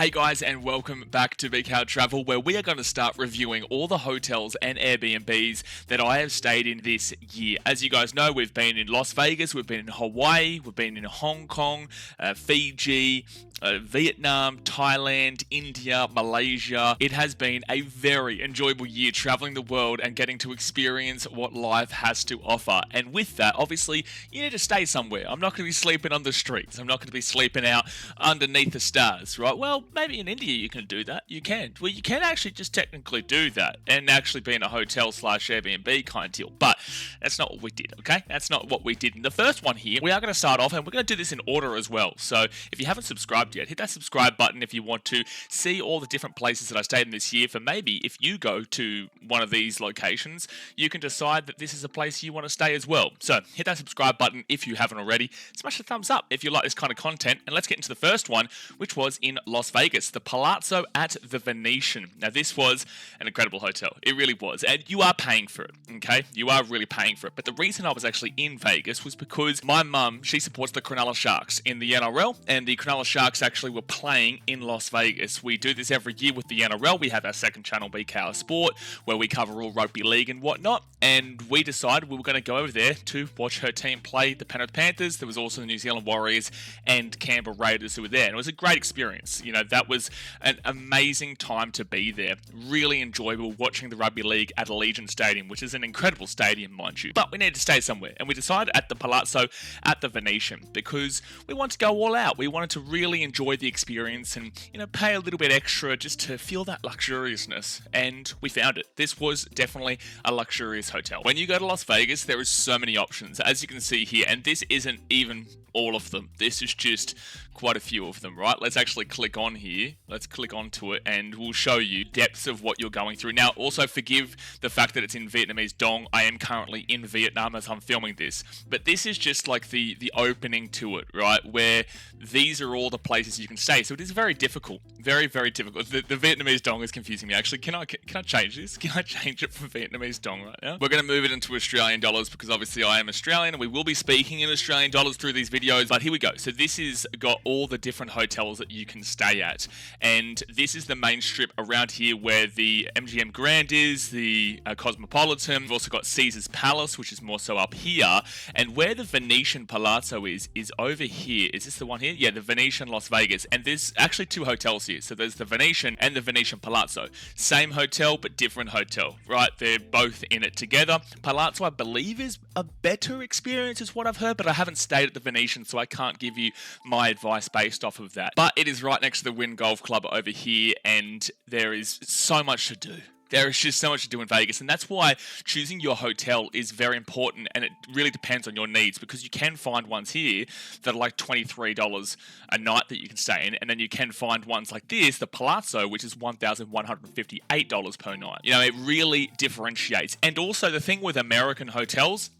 Hey guys, and welcome back to BKRtravel, where we are going to start reviewing all the hotels and Airbnbs that I have stayed in this year. As you guys know, we've been in Las Vegas, we've been in Hawaii, we've been in Hong Kong, Fiji, Vietnam, Thailand, India, Malaysia. It has been a very enjoyable year traveling the world and getting to experience what life has to offer. And with that, obviously, you need to stay somewhere. I'm not going to be sleeping on the streets. I'm not going to be sleeping out underneath the stars, right? Well, maybe in India you can do that. You can. Well, you can actually just technically do that and actually be in a hotel / Airbnb kind of deal. But that's not what we did, okay? That's not what we did. In the first one here, we are going to start off, and we're going to do this in order as well. So if you haven't subscribed yet, hit that subscribe button if you want to see all the different places that I stayed in this year. For maybe if you go to one of these locations, you can decide that this is a place you want to stay as well. So hit that subscribe button if you haven't already. Smash the thumbs up if you like this kind of content. And let's get into the first one, which was in Las Vegas, the Palazzo at the Venetian. Now this was an incredible hotel. It really was. And you are paying for it, okay? You are really paying for it. But the reason I was actually in Vegas was because my mum, she supports the Cronulla Sharks in the NRL, and the Cronulla Sharks actually were playing in Las Vegas. We do this every year with the NRL. We have our second channel, BKR Sport, where we cover all rugby league and whatnot. And we decided we were going to go over there to watch her team play the Penrith Panthers. There was also the New Zealand Warriors and Canberra Raiders who were there. And it was a great experience. You know, that was an amazing time to be there. Really enjoyable watching the rugby league at Allegiant Stadium, which is an incredible stadium, mind you. But we needed to stay somewhere. And we decided at the Palazzo at the Venetian because we wanted to go all out. We wanted to really enjoy the experience and, you know, pay a little bit extra just to feel that luxuriousness. And we found it. This was definitely a luxurious hotel. When you go to Las Vegas, there is so many options, as you can see here, and this isn't even all of them. This is just quite a few of them, right? Let's actually click on here. Let's click onto it and we'll show you depths of what you're going through. Now, also forgive the fact that it's in Vietnamese dong. I am currently in Vietnam as I'm filming this, but this is just like the opening to it, right? Where these are all the places you can stay. So it is very difficult, very, very difficult. The Vietnamese dong is confusing me. Actually, can I change this? Can I change it from Vietnamese dong right now? We're going to move it into Australian dollars because obviously I am Australian and we will be speaking in Australian dollars through these videos, but here we go. So this is got all the different hotels that you can stay at, and this is the main strip around here where the MGM Grand is, the Cosmopolitan. We've also got Caesar's Palace, which is more so up here, and where the Venetian Palazzo is over here. Is this the one here? Yeah, the Venetian Las Vegas, and there's actually two hotels here. So there's the Venetian and the Venetian Palazzo. Same hotel, but different hotel, right? They're both in it together. Palazzo, I believe, is a better experience is what I've heard, but I haven't stayed at the Venetian, so I can't give you my advice based off of that. But it is right next to the Wynn Golf Club over here, and there is so much to do. There is just so much to do in Vegas, and that's why choosing your hotel is very important, and it really depends on your needs, because you can find ones here that are like $23 a night that you can stay in, and then you can find ones like this, the Palazzo, which is $1,158 per night. You know, it really differentiates. And also the thing with American hotels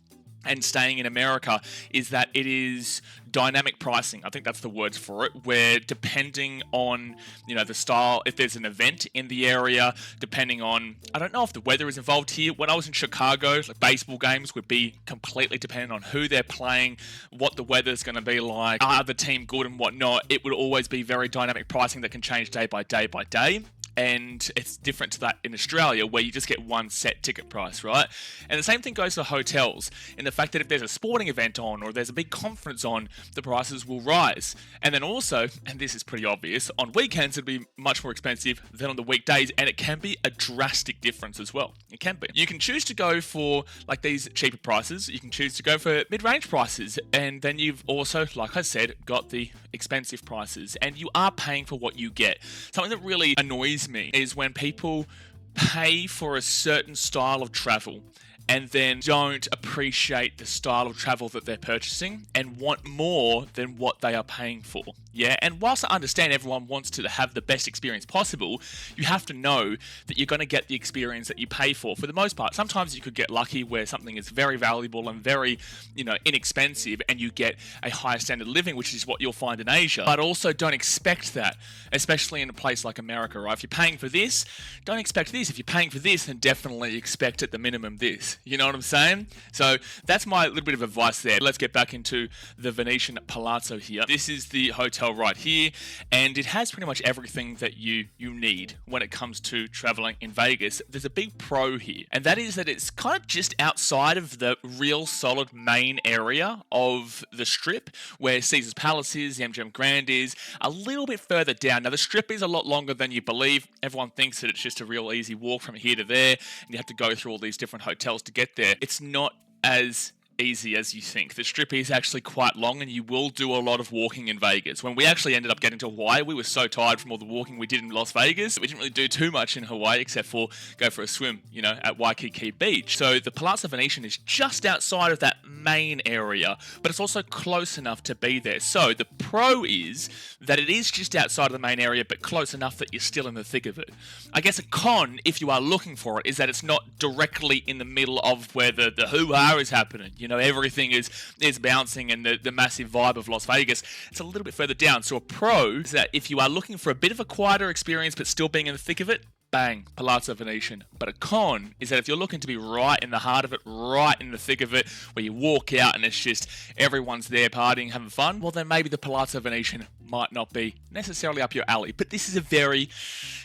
and staying in America is that it is dynamic pricing. I think that's the words for it, where depending on, you know, the style, if there's an event in the area, depending on, I don't know if the weather is involved here. When I was in Chicago, like baseball games would be completely dependent on who they're playing, what the weather's going to be like, are the team good and whatnot. It would always be very dynamic pricing that can change day by day by day. And it's different to that in Australia, where you just get one set ticket price, right? And the same thing goes for hotels, in the fact that if there's a sporting event on or there's a big conference on, the prices will rise. And then also, and this is pretty obvious, on weekends it'll be much more expensive than on the weekdays, and it can be a drastic difference as well. It can be. You can choose to go for like these cheaper prices, you can choose to go for mid-range prices, and then you've also, like I said, got the expensive prices, and you are paying for what you get. Something that really annoys me is when people pay for a certain style of travel and then don't appreciate the style of travel that they're purchasing and want more than what they are paying for. Yeah, and whilst I understand everyone wants to have the best experience possible, you have to know that you're going to get the experience that you pay for the most part. Sometimes you could get lucky where something is very valuable and very, you know, inexpensive, and you get a higher standard of living, which is what you'll find in Asia. But also don't expect that, especially in a place like America, right? If you're paying for this, don't expect this. If you're paying for this, then definitely expect at the minimum this. You know what I'm saying? So that's my little bit of advice there. Let's get back into the Venetian Palazzo here. This is the hotel right here, and it has pretty much everything that you need when it comes to traveling in Vegas. There's a big pro here, and that is that it's kind of just outside of the real solid main area of the Strip, where Caesar's Palace is, the MGM Grand is, a little bit further down. Now, the Strip is a lot longer than you believe. Everyone thinks that it's just a real easy walk from here to there, and you have to go through all these different hotels to get there. It's not as easy as you think. The Strip is actually quite long, and you will do a lot of walking in Vegas. When we actually ended up getting to Hawaii, we were so tired from all the walking we did in Las Vegas. We didn't really do too much in Hawaii except for go for a swim, at Waikiki Beach. So the Palazzo Venetian is just outside of that main area, but it's also close enough to be there. So the pro is that it is just outside of the main area, but close enough that you're still in the thick of it. I guess a con, if you are looking for it, is that it's not directly in the middle of where the hoo-ha is happening. Everything is bouncing, and the massive vibe of Las Vegas. It's a little bit further down. So a pro is that if you are looking for a bit of a quieter experience but still being in the thick of it, bang, Palazzo Venetian. But a con is that if you're looking to be right in the heart of it, right in the thick of it, where you walk out and it's just everyone's there partying, having fun, well then maybe the Palazzo Venetian might not be necessarily up your alley. But this is a very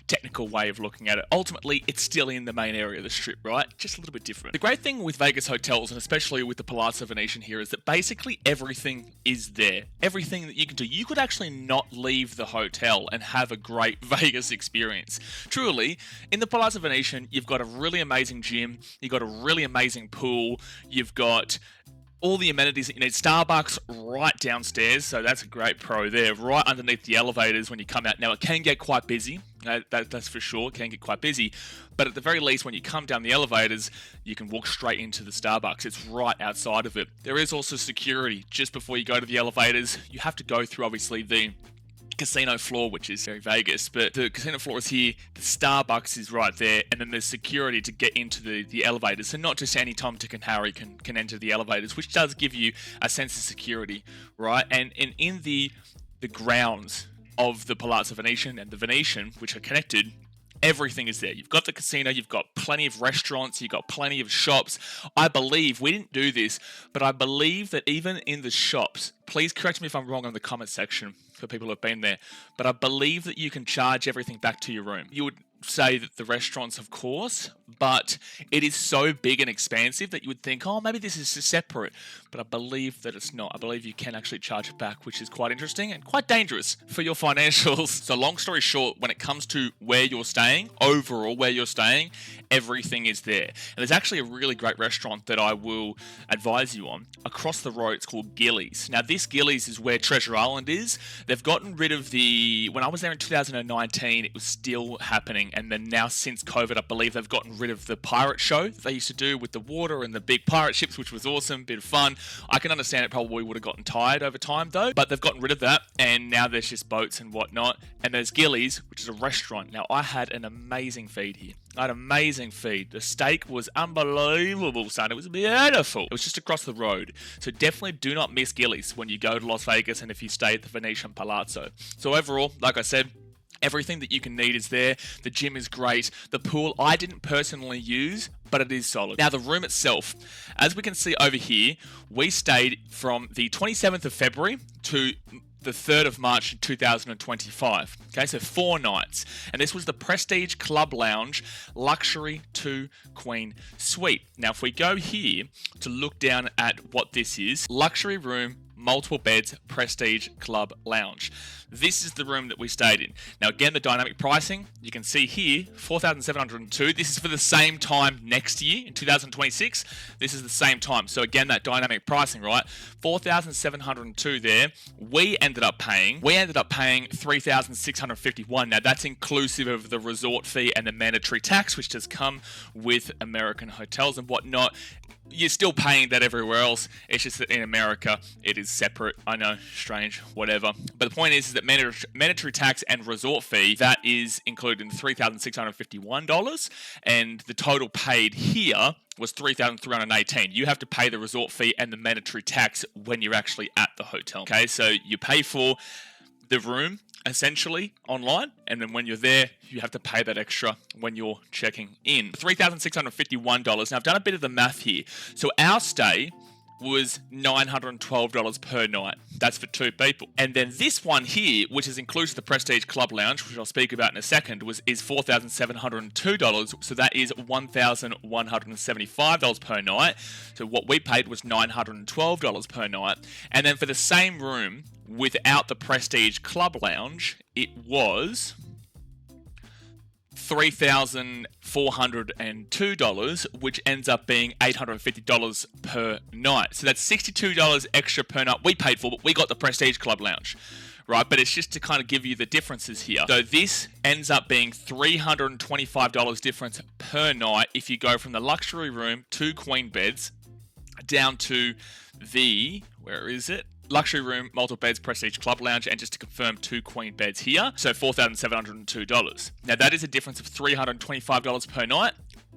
technical way of looking at it. Ultimately, it's still in the main area of the Strip, right? Just a little bit different. The great thing with Vegas hotels, and especially with the Palazzo Venetian here, is that basically everything is there. Everything that you can do. You could actually not leave the hotel and have a great Vegas experience. Truly, in the Palazzo Venetian, you've got a really amazing gym, you've got a really amazing pool, you've got all the amenities that you need. Starbucks right downstairs, so that's a great pro there, right underneath the elevators when you come out. Now, it can get quite busy, that's for sure, it can get quite busy, but at the very least, when you come down the elevators, you can walk straight into the Starbucks. It's right outside of it. There is also security just before you go to the elevators. You have to go through, obviously, the casino floor, which is very Vegas, but the casino floor is here, the Starbucks is right there, and then there's security to get into the elevators. So not just any Tom, Dick, and Harry can enter the elevators, which does give you a sense of security, right? And in the grounds of the Palazzo Venetian and the Venetian, which are connected, everything is there. You've got the casino, you've got plenty of restaurants, you've got plenty of shops. I believe, we didn't do this, but I believe that even in the shops, please correct me if I'm wrong in the comment section for people who have been there, but I believe that you can charge everything back to your room. You would say that the restaurants, of course, but it is so big and expansive that you would think, oh, maybe this is separate, but I believe that it's not. I believe you can actually charge it back, which is quite interesting and quite dangerous for your financials. So long story short, when it comes to where you're staying, overall where you're staying, everything is there. And there's actually a really great restaurant that I will advise you on across the road. It's called Gillies. Now, this Gillies is where Treasure Island is. They've gotten rid of when I was there in 2019, it was still happening. And then now since COVID, I believe they've gotten rid of the pirate show that they used to do with the water and the big pirate ships, which was awesome, bit of fun. I can understand it probably would have gotten tired over time though, but they've gotten rid of that. And now there's just boats and whatnot. And there's Gillies, which is a restaurant. Now, I had an amazing feed here. I had an amazing feed. The steak was unbelievable, son. It was beautiful. It was just across the road. So definitely do not miss Gillies when you go to Las Vegas and if you stay at the Venetian Palazzo. So overall, like I said, everything that you can need is there. The gym is great. The pool, I didn't personally use, but it is solid. Now, the room itself, as we can see over here, we stayed from the 27th of February to the 3rd of March 2025. Okay, so 4 nights. And this was the Prestige Club Lounge Luxury 2 Queen Suite. Now, if we go here to look down at what this is, luxury room, multiple beds, Prestige Club Lounge. This is the room that we stayed in. Now, again, the dynamic pricing, you can see here, $4,702. This is for the same time next year, in 2026. This is the same time. So again, that dynamic pricing, right? $4,702 there. We ended up paying $3,651. Now, that's inclusive of the resort fee and the mandatory tax, which does come with American hotels and whatnot. You're still paying that everywhere else. It's just that in America, it is separate. I know, strange, whatever. But the point is that mandatory tax and resort fee, that is included in the $3,651. And the total paid here was $3,318. You have to pay the resort fee and the mandatory tax when you're actually at the hotel. Okay, so you pay for the room essentially online, and then when you're there, you have to pay that extra when you're checking in. $3,651. Now I've done a bit of the math here. So our stay was $912 per night. That's for 2 people. And then this one here, which is inclusive the Prestige Club Lounge, which I'll speak about in a second, is $4,702. So that is $1,175 per night. So what we paid was $912 per night. And then for the same room, without the Prestige Club Lounge, it was $3,402, which ends up being $850 per night. So that's $62 extra per night we paid for, but we got the Prestige Club Lounge, right? But it's just to kind of give you the differences here. So this ends up being $325 difference per night if you go from the luxury room, 2 queen beds, down to the, where is it? Luxury room, multiple beds, Prestige Club Lounge, and just to confirm, 2 queen beds here. So $4,702. Now that is a difference of $325 per night,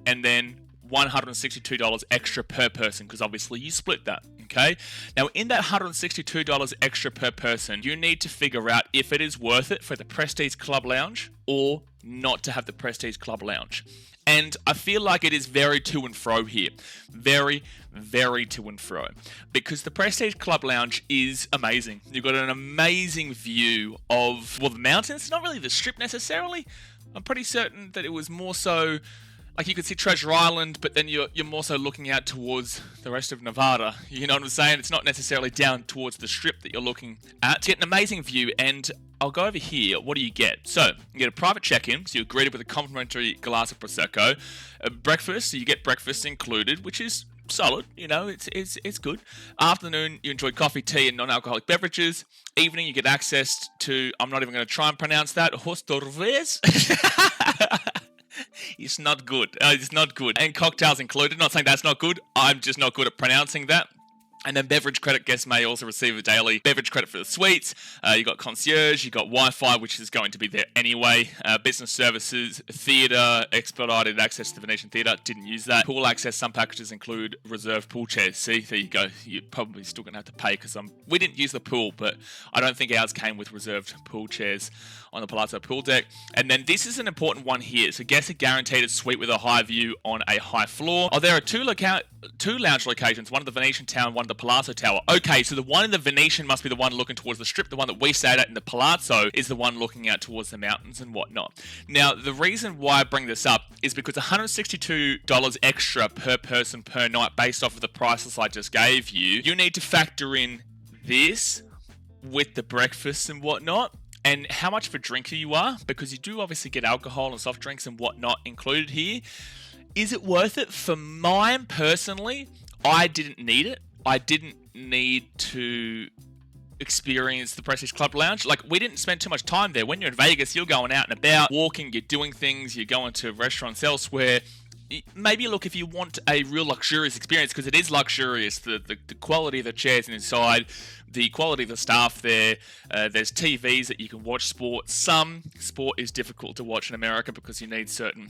and then $162 extra per person, because obviously you split that, okay? Now in that $162 extra per person, you need to figure out if it is worth it for the Prestige Club Lounge or not to have the Prestige Club Lounge. And I feel like it is very to and fro here. Very, very to and fro. Because the Prestige Club Lounge is amazing. You've got an amazing view of, well, the mountains. Not really the strip necessarily. I'm pretty certain that it was more so, like you could see Treasure Island, but then you're more so looking out towards the rest of Nevada. You know what I'm saying? It's not necessarily down towards the strip that you're looking at. You get an amazing view, and I'll go over here. What do you get? So, you get a private check-in, so you're greeted with a complimentary glass of Prosecco. Breakfast, so you get breakfast included, which is solid, you know, it's good. Afternoon, you enjoy coffee, tea, and non-alcoholic beverages. Evening, you get access to, I'm not even going to try and pronounce that, hostorves. It's not good. It's not good. And cocktails included. Not saying that's not good. I'm just not good at pronouncing that. And then beverage credit, guests may also receive a daily beverage credit for the suites. You got concierge, you got Wi-Fi, which is going to be there anyway. Business services, theatre, expedited access to the Venetian Theatre. Didn't use that. Pool access, some packages include reserved pool chairs. See, there you go. You're probably still going to have to pay because we didn't use the pool, but I don't think ours came with reserved pool chairs on the Palazzo pool deck. And then this is an important one here. So guests are guaranteed a suite with a high view on a high floor. Oh, there are two lounge locations, one at the Venetian Tower and one at the Palazzo Tower. Okay, so the one in the Venetian must be the one looking towards the strip. The one that we stayed at in the Palazzo is the one looking out towards the mountains and whatnot. Now, the reason why I bring this up is because $162 extra per person per night based off of the prices I just gave you, you need to factor in this with the breakfast and whatnot, and how much of a drinker you are, because you do obviously get alcohol and soft drinks and whatnot included here. Is it worth it? For mine personally, I didn't need it. I didn't need to experience the Prestige Club Lounge. Like, we didn't spend too much time there. When you're in Vegas, you're going out and about, walking, you're doing things, you're going to restaurants elsewhere. Maybe look, if you want a real luxurious experience, because it is luxurious, the quality of the chairs inside, the quality of the staff there, there's TVs that you can watch sport. Some sport is difficult to watch in America because you need certain,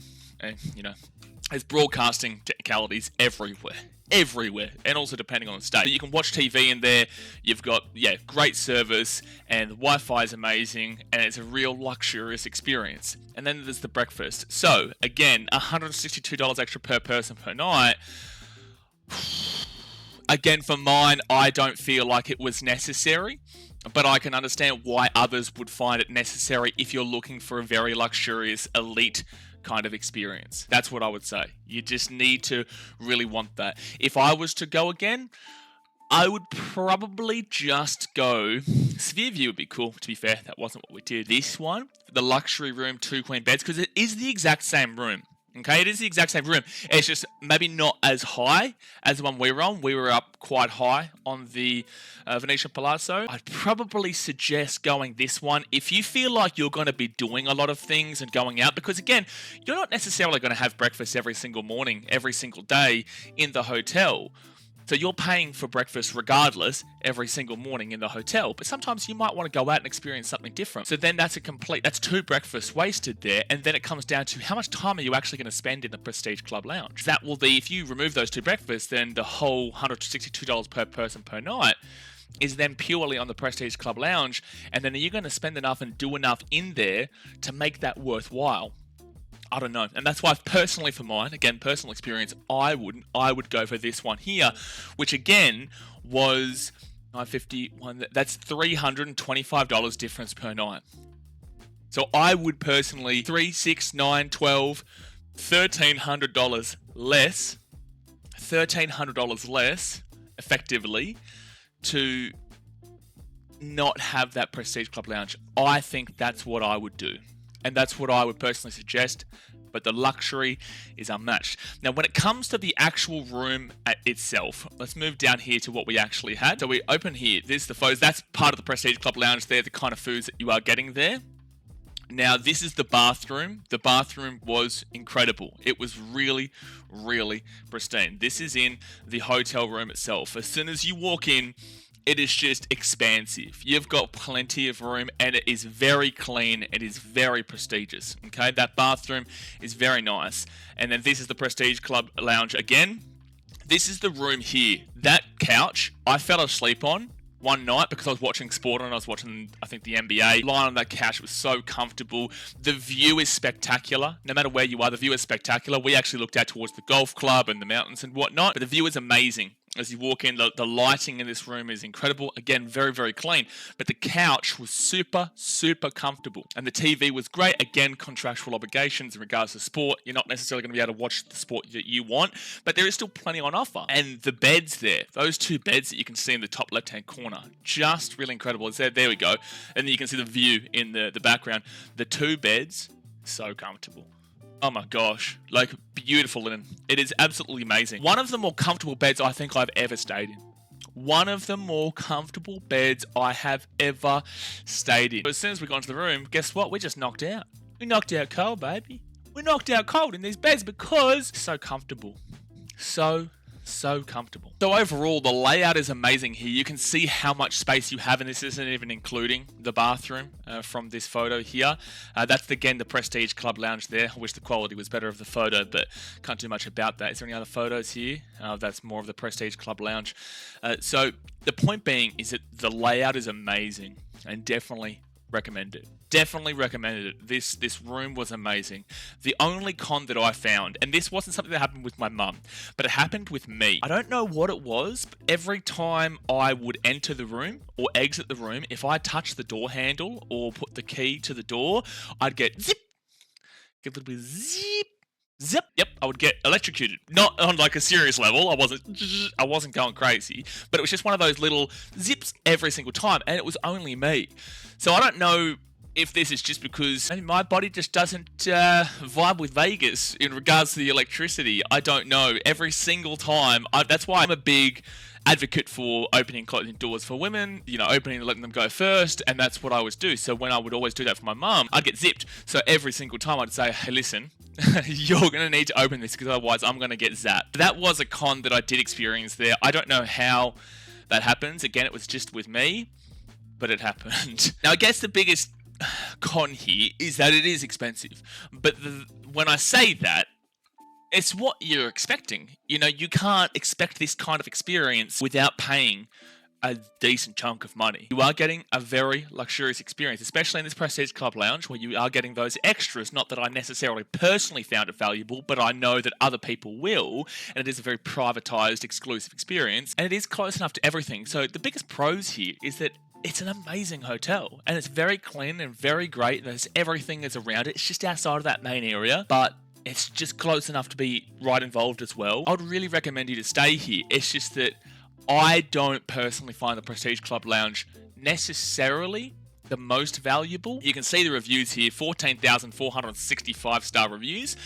there's broadcasting technicalities everywhere, and also depending on the state. But you can watch TV in there. You've got, great service, and the Wi-Fi is amazing, and it's a real luxurious experience. And then there's the breakfast. So, again, $162 extra per person per night. Again, for mine, I don't feel like it was necessary, but I can understand why others would find it necessary if you're looking for a very luxurious, elite kind of experience. That's what I would say. You just need to really want that. If I was to go again, I would probably just go Sphere View would be cool, to be fair. That wasn't what we did. This one, the luxury room, 2 queen beds, because it is the exact same room. Okay, it is the exact same room. It's just maybe not as high as the one we were on. We were up quite high on the Venetian Palazzo. I'd probably suggest going this one if you feel like you're going to be doing a lot of things and going out, because again, you're not necessarily going to have breakfast every single morning, every single day in the hotel. So you're paying for breakfast regardless every single morning in the hotel. But sometimes you might want to go out and experience something different. So then that's 2 breakfasts wasted there. And then it comes down to how much time are you actually going to spend in the Prestige Club Lounge? That will be, if you remove those 2 breakfasts, then the whole $162 per person per night is then purely on the Prestige Club Lounge, and then are you going to spend enough and do enough in there to make that worthwhile? I don't know. And that's why personally for mine, again, personal experience, I would go for this one here, which again was $951. That's $325 difference per night. So I would personally, $3, $6, $9, $12, $1,300 less, $1,300 less effectively to not have that Prestige Club Lounge. I think that's what I would do. And that's what I would personally suggest, but the luxury is unmatched. Now, when it comes to the actual room itself, let's move down here to what we actually had. So we open here, there's the photos, that's part of the Prestige Club Lounge there, the kind of foods that you are getting there. Now, this is the bathroom. The bathroom was incredible. It was really, really pristine. This is in the hotel room itself. As soon as you walk in, it is just expansive. You've got plenty of room and it is very clean. It is very prestigious. Okay, that bathroom is very nice. And then this is the Prestige Club Lounge again. This is the room here. That couch, I fell asleep on one night because I was watching sport and I was watching, I think, the NBA. Lying on that couch was so comfortable. The view is spectacular. No matter where you are, the view is spectacular. We actually looked out towards the golf club and the mountains and whatnot, but the view is amazing. As you walk in, the lighting in this room is incredible. Again, very, very clean. But the couch was super, super comfortable. And the TV was great. Again, contractual obligations in regards to sport. You're not necessarily going to be able to watch the sport that you want, but there is still plenty on offer. And the beds there, those two beds that you can see in the top left-hand corner, just really incredible. It's there we go. And then you can see the view in the background. The two beds, so comfortable. Oh my gosh, like beautiful linen. It is absolutely amazing. One of the more comfortable beds I think I've ever stayed in. One of the more comfortable beds I have ever stayed in. But as soon as we got into the room, guess what? We just knocked out. We knocked out cold, baby. We knocked out cold in these beds because so comfortable. So comfortable. So overall, the layout is amazing here. You can see how much space you have, and this isn't even including the bathroom from this photo here. That's again the Prestige Club Lounge there. I wish the quality was better of the photo, but can't do much about that. Is there any other photos here? That's more of the Prestige Club Lounge. So the point being is that the layout is amazing and definitely recommend it. Definitely recommended it. This room was amazing. The only con that I found, and this wasn't something that happened with my mum, but it happened with me. I don't know what it was, but every time I would enter the room or exit the room, if I touched the door handle or put the key to the door, I'd get zip, get a little bit zip, zip. Yep, I would get electrocuted. Not on like a serious level. I wasn't going crazy, but it was just one of those little zips every single time, and it was only me. So I don't know if this is just because my body just doesn't vibe with Vegas in regards to the electricity. I don't know. Every single time. That's why I'm a big advocate for opening and closing doors for women, opening and letting them go first, and that's what I always do. So when I would always do that for my mum, I'd get zipped. So every single time I'd say, hey, listen, you're going to need to open this because otherwise I'm going to get zapped. That was a con that I did experience there. I don't know how that happens. Again, it was just with me, but it happened. Now, I guess the biggest con here is that it is expensive, but when I say that, it's what you're expecting. You can't expect this kind of experience without paying a decent chunk of money. You are getting a very luxurious experience, especially in this Prestige Club Lounge, where you are getting those extras. Not that I necessarily personally found it valuable, but I know that other people will, and it is a very privatized, exclusive experience, and it is close enough to everything. So the biggest pros here is that it's an amazing hotel, and it's very clean and very great. There's everything that's around it. It's just outside of that main area, but it's just close enough to be right involved as well. I would really recommend you to stay here. It's just that I don't personally find the Prestige Club Lounge necessarily the most valuable. You can see the reviews here, 14,465 star reviews,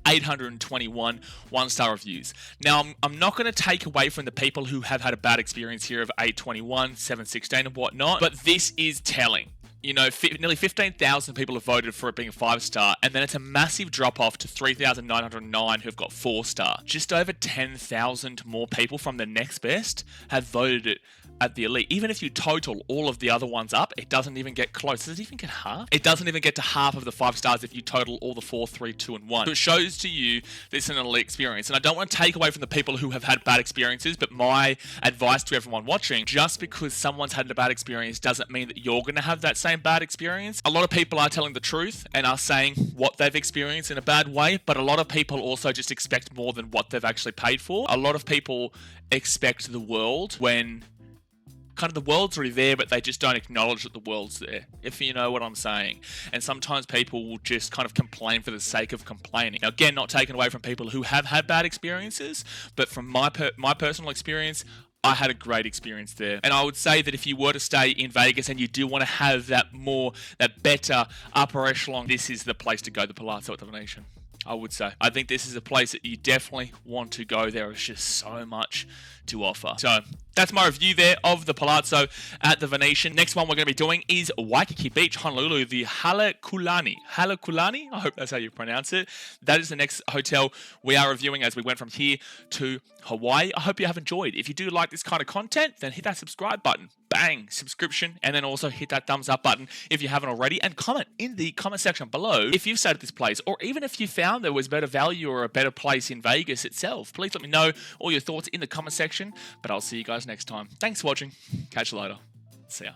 821 one-star reviews. Now, I'm not going to take away from the people who have had a bad experience here of 821, 716 and whatnot, but this is telling. Nearly 15,000 people have voted for it being a 5-star, and then it's a massive drop-off to 3,909 who've got 4-star. Just over 10,000 more people from the next best have voted it at the Elite. Even if you total all of the other ones up, it doesn't even get close. Does it even get half? It doesn't even get to half of the 5 stars if you total all the 4, 3, 2, and 1. So it shows to you this is an elite experience. And I don't want to take away from the people who have had bad experiences, but my advice to everyone watching, just because someone's had a bad experience doesn't mean that you're going to have that same bad experience. A lot of people are telling the truth and are saying what they've experienced in a bad way, but a lot of people also just expect more than what they've actually paid for. A lot of people expect the world when kind of the world's already there, but they just don't acknowledge that the world's there, if you know what I'm saying. And sometimes people will just kind of complain for the sake of complaining. Now, again, not taken away from people who have had bad experiences, but from my personal experience, I had a great experience there. And I would say that if you were to stay in Vegas and you do want to have that better upper echelon, this is the place to go, the Palazzo at the Venetian. I would say. I think this is a place that you definitely want to go. There is just so much to offer. So that's my review there of the Palazzo at the Venetian. Next one we're going to be doing is Waikiki Beach, Honolulu, the Halekulani. Halekulani? I hope that's how you pronounce it. That is the next hotel we are reviewing as we went from here to Hawaii. I hope you have enjoyed. If you do like this kind of content, then hit that subscribe button. Bang, subscription, and then also hit that thumbs up button if you haven't already, and comment in the comment section below if you've stayed at this place, or even if you found there was better value or a better place in Vegas itself. Please let me know all your thoughts in the comment section, but I'll see you guys next time. Thanks for watching. Catch you later. See ya.